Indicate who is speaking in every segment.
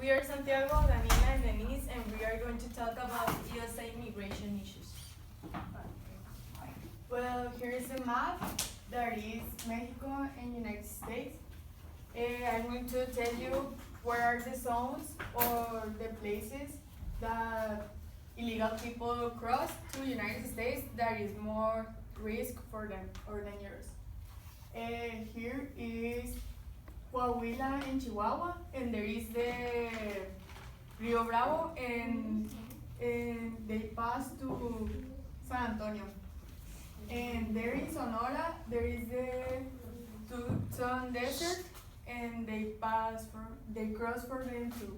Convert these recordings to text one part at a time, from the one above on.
Speaker 1: We are Santiago, Daniela, and Denise, and we are going to talk about USA immigration issues.
Speaker 2: Well, here's the map. That is Mexico and United States. I'm going to tell you where are the zones or the places that illegal people cross to United States that is more risk for them or dangerous. Here is Coahuila and Chihuahua, and there is the Rio Bravo, and they pass to San Antonio. And there is Sonora, there is the Tucson Desert, and they cross for them too.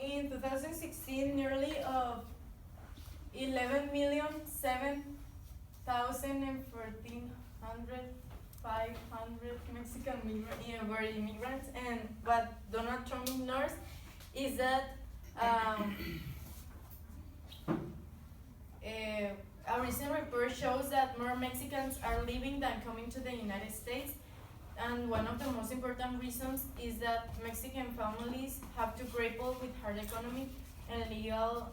Speaker 1: In 2016, nearly of 11,007,500 Mexican were immigrants, and what Donald Trump ignores is that a recent report shows that more Mexicans are leaving than coming to the United States, and one of the most important reasons is that Mexican families have to grapple with hard economic and legal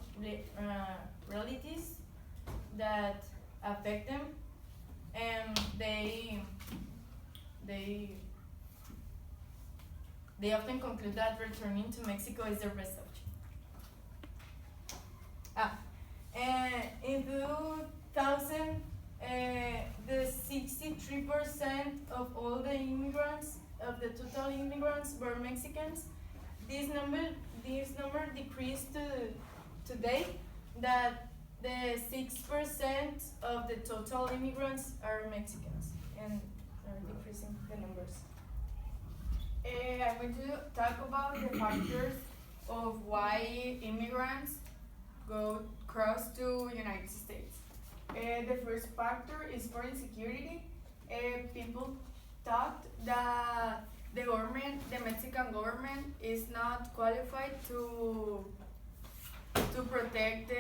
Speaker 1: realities that affect them, and they often conclude that returning to Mexico is the best option. In 2000, the 63% of all the immigrants, of the total immigrants, were Mexicans. This number decreased to today that the 6% of the total immigrants are Mexicans, and are decreasing the numbers.
Speaker 2: I'm going to talk about the factors of why immigrants cross to United States. The first factor is foreign security. People thought that the Mexican government, is not qualified to protect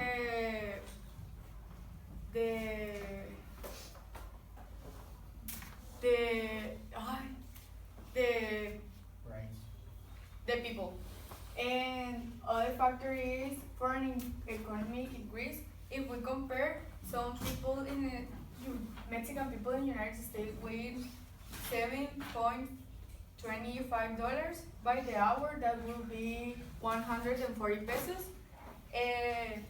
Speaker 2: the people. And other factor is foreign economic risk. If we compare some people Mexican people in the United States with $7.25 by the hour, that will be 140 pesos. And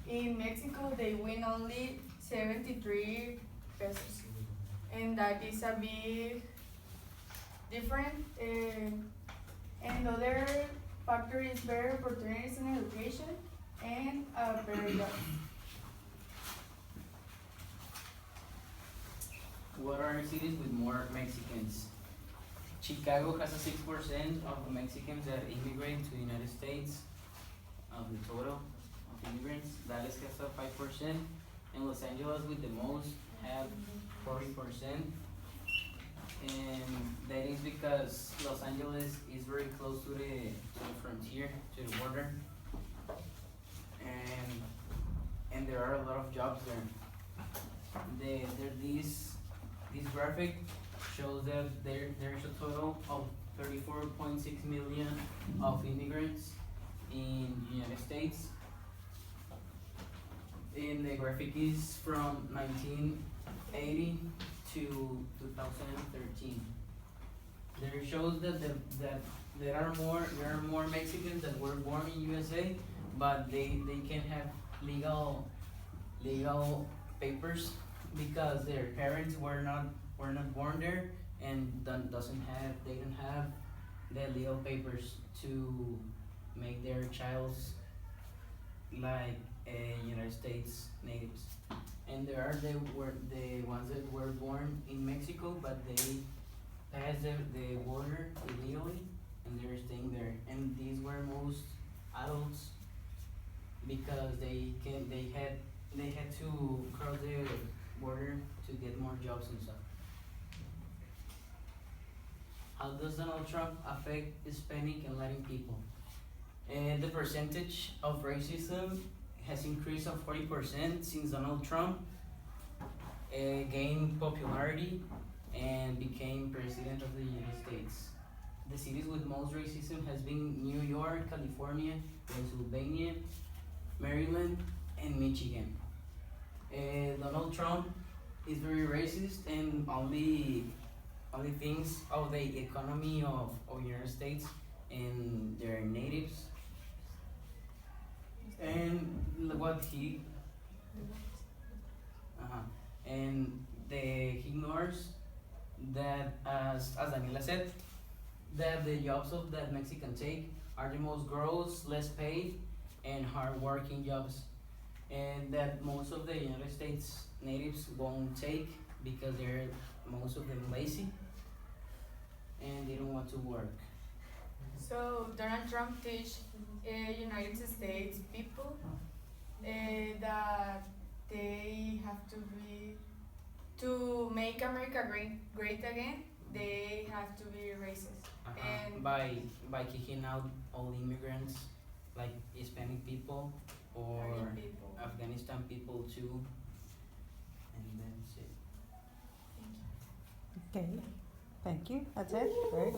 Speaker 2: in Mexico they win only 73 pesos, and that is a big different. And other factor is better opportunities in education and a better job.
Speaker 3: What are cities with more Mexicans? Chicago has a 6% of the Mexicans that immigrate to the United States of the total of immigrants. Dallas has a 5%, and Los Angeles, with the most, have 40%. And that is because Los Angeles is very close to the frontier, to the border, and there are a lot of jobs there. This graphic shows that there's a total of 34.6 million of immigrants in the United States. And the graphic is from 1980 to 2013. There shows that there are more Mexicans that were born in USA, but they can't have legal papers because their parents were not born there, and they don't have the legal papers to make their childs like United States natives. And there are the ones that were born in Mexico, but they passed the border illegally, and they're staying there. And these were most adults because they had to cross the border to get more jobs and stuff. How does Donald Trump affect Hispanic and Latin people? The percentage of racism has increased of 40% since Donald Trump gained popularity and became president of the the cities with most racism has been New York, California, Pennsylvania, Maryland, and Michigan. Donald Trump is very racist and only thinks of the economy of United States and their natives and what he and he ignores that as Daniela said that the jobs of that Mexican take are the most gross, less paid, and hard-working jobs, and that most of the United States natives won't take because they're most of them lazy and they don't want to work.
Speaker 2: So Donald Trump teach United States people that they have to make America great again. They have to be racist. And
Speaker 3: By kicking out all immigrants, like Hispanic people or
Speaker 2: Aryan people.
Speaker 3: Afghanistan people too, and that's it.
Speaker 2: Thank you.
Speaker 4: Okay, thank you. That's it. Very good.